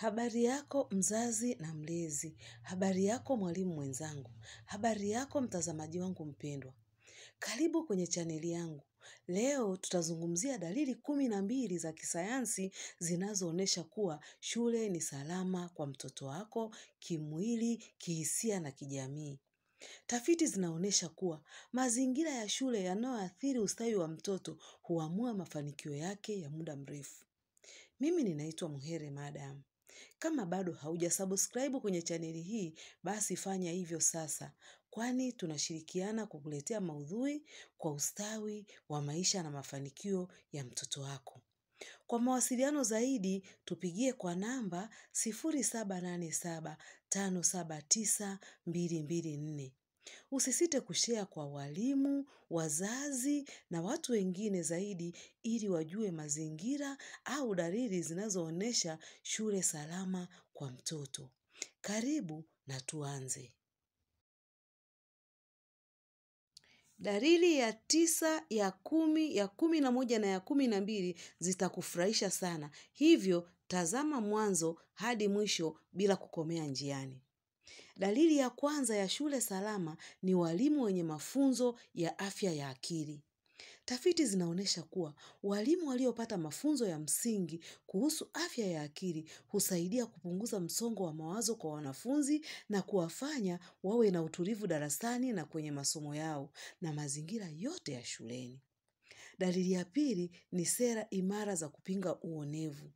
Habari yako mzazi na mlezi. Habari yako mwalimu mwenzangu. Habari yako mtazamaji wangu mpendwa. Karibu kwenye chaneli yangu. Leo tutazungumzia dalili 12 za kisayansi zinazoonesha kuwa shule ni salama kwa mtoto wako, kimwili, kihisia na kijamii. Tafiti zinaonesha kuwa mazingira ya shule yanayoathiri ustawi wa mtoto huamua mafanikio yake ya muda mrefu. Mimi ninaitwa Muhere Madam. Kama bado haujasubscribe kwenye chaneli hii, basi fanya hivyo sasa, kwani tunashirikiana kukuletea maudhui kwa ustawi wa maisha na mafanikio ya mtoto wako. Kwa mawasiliano zaidi, tupigie kwa namba 0787579224. Usisite kushare kwa walimu, wazazi na watu wengine zaidi ili wajue mazingira au dalili zinazoonesha shule salama kwa mtoto. Karibu na tuanze. Dalili ya 9, ya 10, ya 11 na ya 12 zitakufurahisha sana. Hivyo, tazama mwanzo hadi mwisho bila kukomea njiani. Dalili ya kwanza ya shule salama ni walimu wenye mafunzo ya afya ya akili. Tafiti zinaonesha kuwa walimu waliopata mafunzo ya msingi kuhusu afya ya akili husaidia kupunguza msongo wa mawazo kwa wanafunzi na kuwafanya wawe na utulivu darasani na kwenye masomo yao na mazingira yote ya shuleni. Dalili ya pili ni sera imara za kupinga uonevu.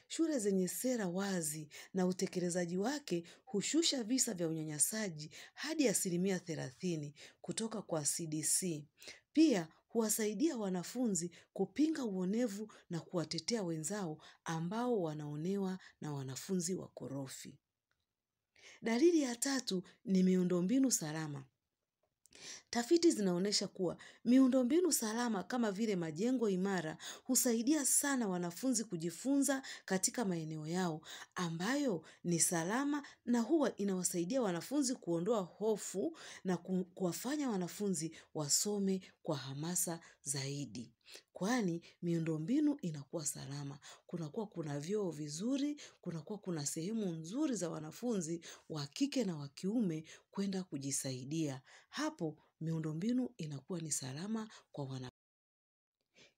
Shule zenye sera wazi na utekelezaji wake hushusha visa vya unyanyasaji hadi 30% kutoka kwa CDC. Pia huwasaidia wanafunzi kupinga uonevu na kuwatetea wenzao ambao wanaonewa na wanafunzi wakorofi. Dalili ya 3 ni miundombinu salama. Tafiti zinaonesha kuwa miundombinu salama kama vile majengo imara husaidia sana wanafunzi kujifunza katika maeneo yao ambayo ni salama na huwa inawasaidia wanafunzi kuondoa hofu na kuwafanya wanafunzi wasome kwa hamasa zaidi. Kwani miundombinu inakuwa salama. Kunakuwa kuna vyoo vizuri, kunakuwa kuna sehemu nzuri za wanafunzi wa kike na wa kiume kwenda kujisaidia. Hapo miundombinu inakuwa ni salama kwa wanafunzi.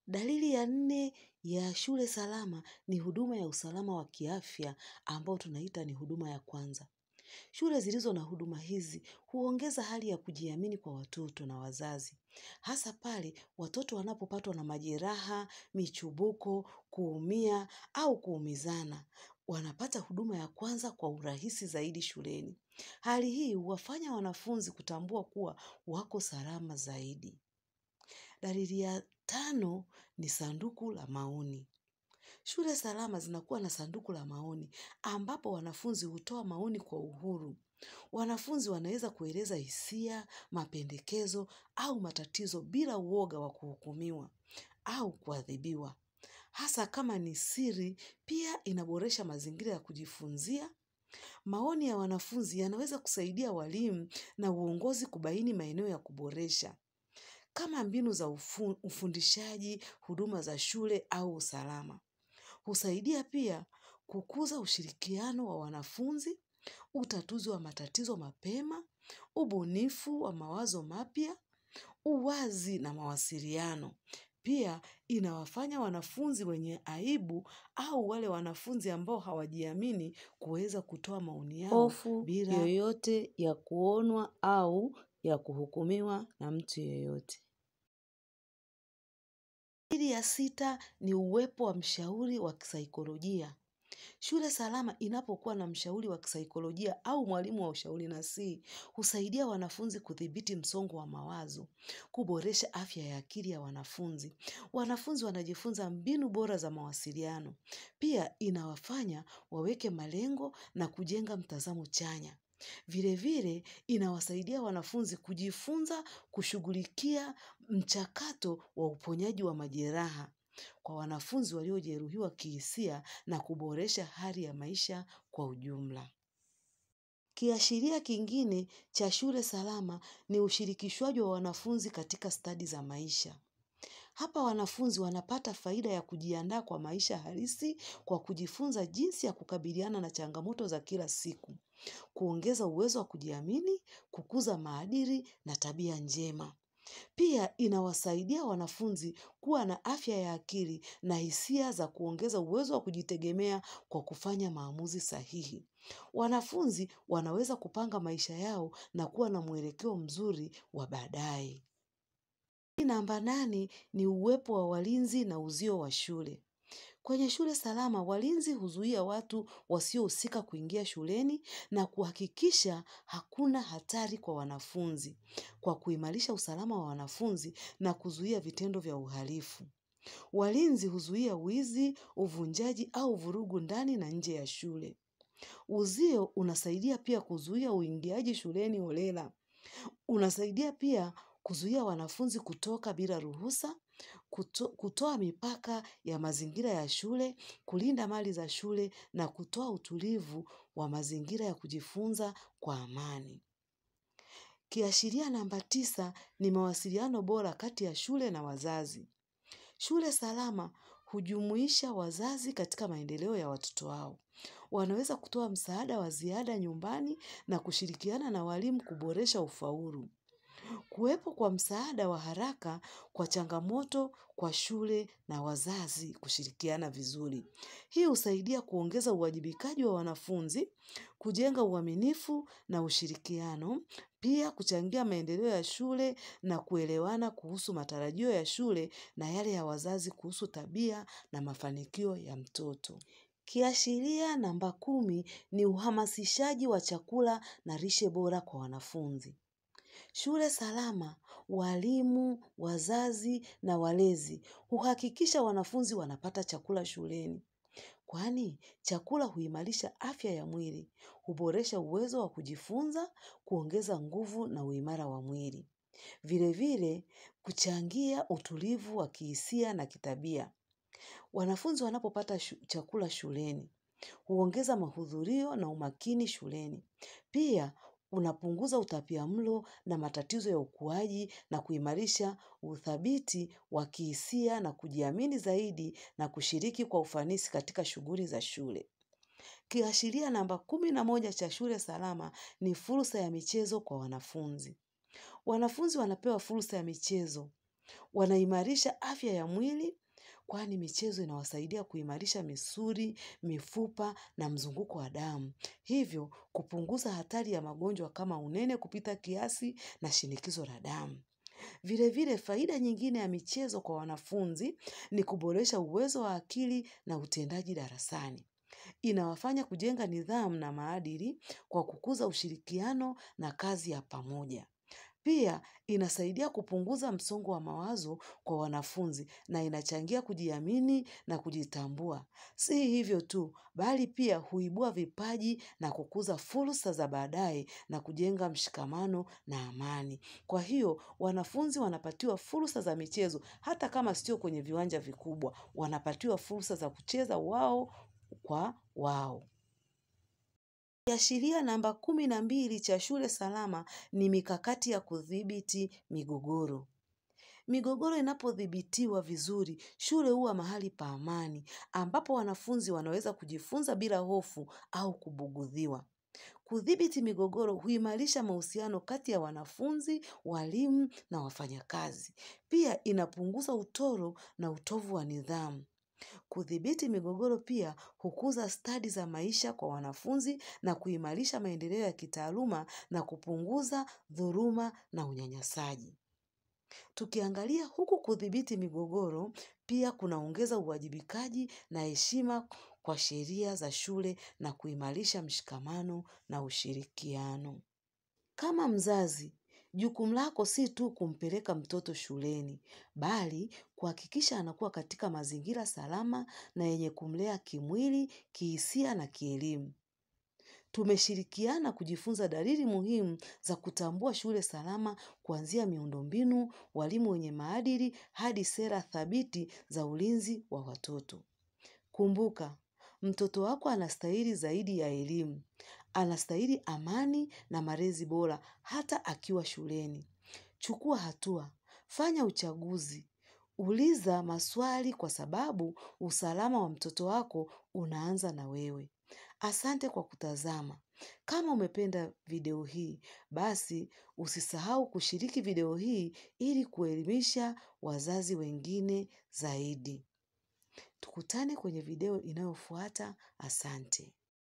Dalili ya 4 ya shule salama ni huduma ya usalama wa kiafya ambao tunaita ni huduma ya kwanza. Shule zilizo na huduma hizi huongeza hali ya kujiamini kwa watoto na wazazi. Hasa pale watoto wanapopatwa na majeraha, michubuko, kuumia au kuumizana. Wanapata huduma ya kwanza kwa urahisi zaidi shuleni. Hali hii huwafanya wanafunzi kutambua kuwa wako salama zaidi. Dalili ya 5 ni sanduku la maoni. Shule salama zinakuwa na sanduku la maoni ambapo wanafunzi hutoa maoni kwa uhuru. Wanafunzi wanaweza kueleza hisia, mapendekezo au matatizo bila uoga wa kuhukumiwa au kuadhibiwa. Hasa kama ni siri, pia inaboresha mazingira ya kujifunzia. Maoni ya wanafunzi yanaweza kusaidia walimu na uongozi kubaini maeneo ya kuboresha. Kama mbinu za ufundishaji, huduma za shule au usalama. Husaidia pia kukuza ushirikiano wa wanafunzi, utatuzi wa matatizo mapema, ubunifu wa mawazo mapya, uwazi na mawasiliano. Pia inawafanya wanafunzi wenye aibu au wale wanafunzi ambao hawajiamini kuweza kutoa maoni yao bila yoyote ya kuonwa au ya kuhukumiwa na mtu yeyote. Dalili ya 6 ni uwepo wa mshauri wa kisaikolojia. Shule salama inapokuwa na mshauri wa kisaikolojia au mwalimu wa ushauri nasihi husaidia wanafunzi kudhibiti msongo wa mawazo, kuboresha afya ya akili ya wanafunzi. Wanafunzi wanajifunza mbinu bora za mawasiliano. Pia inawafanya waweke malengo na kujenga mtazamo chanya. Vile vile inawasaidia wanafunzi kujifunza kushughulikia mchakato wa uponyaji wa majeraha kwa wanafunzi waliojeruhiwa kihisia na kuboresha hali ya maisha kwa ujumla. Kiashiria kingine cha shule salama ni ushirikishwaji wa wanafunzi katika stadi za maisha. Hapa wanafunzi wanapata faida ya kujiandaa kwa maisha halisi kwa kujifunza jinsi ya kukabiliana na changamoto za kila siku, kuongeza uwezo wa kujiamini, kukuza maadili na tabia njema. Pia inawasaidia wanafunzi kuwa na afya ya akili na hisia za kuongeza uwezo wa kujitegemea kwa kufanya maamuzi sahihi. Wanafunzi wanaweza kupanga maisha yao na kuwa na mwelekeo mzuri wa baadaye. Namba 8 ni uwepo wa walinzi na uzio wa shule. Kwenye shule salama, walinzi huzuia watu wasiohusika kuingia shuleni na kuhakikisha hakuna hatari kwa wanafunzi, kwa kuimarisha usalama wa wanafunzi na kuzuia vitendo vya uhalifu. Walinzi huzuia wizi, uvunjaji au vurugu ndani na nje ya shule. Uzio unasaidia pia kuzuia uingiaji shuleni holela. Unasaidia pia kuzuia wanafunzi kutoka bila ruhusa, kutoa mipaka ya mazingira ya shule, kulinda mali za shule na kutoa utulivu wa mazingira ya kujifunza kwa amani. Kiashiria namba 9 ni mawasiliano bora kati ya shule na wazazi. Shule salama hujumuisha wazazi katika maendeleo ya watoto wao. Wanaweza kutoa msaada wa ziada nyumbani na kushirikiana na walimu kuboresha ufaulu. Kuwepo kwa msaada wa haraka kwa changamoto kwa shule na wazazi kushirikiana vizuri. Hii husaidia kuongeza uwajibikaji wa wanafunzi, kujenga uaminifu na ushirikiano, pia kuchangia maendeleo ya shule na kuelewana kuhusu matarajio ya shule na yale ya wazazi kuhusu tabia na mafanikio ya mtoto. Kiashiria namba 10 ni uhamasishaji wa chakula na lishe bora kwa wanafunzi. Shule salama, walimu, wazazi na walezi huhakikisha wanafunzi wanapata chakula shuleni. Kwani chakula huimarisha afya ya mwili, huboresha uwezo wa kujifunza, kuongeza nguvu na uimara wa mwili. Vile vile, kuchangia utulivu wa kihisia na kitabia. Wanafunzi wanapopata chakula shuleni, huongeza mahudhurio na umakini shuleni. Pia, unapunguza utapiamlo na matatizo ya ukuaji na kuimarisha uthabiti wa kihisia na kujiamini zaidi na kushiriki kwa ufanisi katika shughuli za shule. Kiashiria namba 11 cha shule salama ni fursa ya michezo kwa wanafunzi. Wanafunzi wanapewa fursa ya michezo. Wanaimarisha afya ya mwili, kwani michezo inawasaidia kuimarisha misuli, mifupa na mzunguko wa damu. Hivyo kupunguza hatari ya magonjwa kama unene kupita kiasi na shinikizo la damu. Vile vile faida nyingine ya michezo kwa wanafunzi ni kuboresha uwezo wa akili na utendaji darasani. Inawafanya kujenga nidhamu na maadili kwa kukuza ushirikiano na kazi ya pamoja. Pia inasaidia kupunguza msongo wa mawazo kwa wanafunzi na inachangia kujiamini na kujitambua. Si hivyo tu, bali pia huibua vipaji na kukuza fursa za baadaye na kujenga mshikamano na amani. Kwa hiyo, wanafunzi wanapatiwa fursa za michezo hata kama sio kwenye viwanja vikubwa. Wanapatiwa fursa za kucheza wao kwa wao. Kiashiria namba 12 cha shule salama ni mikakati ya kudhibiti migogoro. Migogoro inapodhibitiwa vizuri, shule huwa mahali pa amani, ambapo wanafunzi wanaweza kujifunza bila hofu au kubugudhiwa. Kudhibiti migogoro huimarisha mahusiano kati ya wanafunzi, walimu na wafanyakazi. Pia inapunguza utoro na utovu wa nidhamu. Kudhibiti migogoro pia hukuza stadi za maisha kwa wanafunzi na kuimarisha maendeleo ya kitaaluma na kupunguza dhuluma na unyanyasaji. Tukiangalia huku kudhibiti migogoro, pia kunaongeza uwajibikaji na heshima kwa sheria za shule na kuimarisha mshikamano na ushirikiano. Kama mzazi, jukumu lako si tu kumpeleka mtoto shuleni, bali kuhakikisha anakuwa katika mazingira salama na yenye kumlea kimwili, kihisia na kielimu. Tumeshirikiana kujifunza dalili muhimu za kutambua shule salama kuanzia miundombinu, walimu wenye maadili, hadi sera thabiti za ulinzi wa watoto. Kumbuka, mtoto wako anastahili zaidi ya elimu. Anastahili amani na malezi bora hata akiwa shuleni. Chukua hatua, fanya uchaguzi, Uliza maswali kwa sababu usalama wa mtoto wako unaanza na wewe. Asante kwa kutazama. Kama umependa video hii, basi usisahau kushiriki video hii ili kuelimisha wazazi wengine zaidi. Tukutane kwenye video inayofuata. Asante.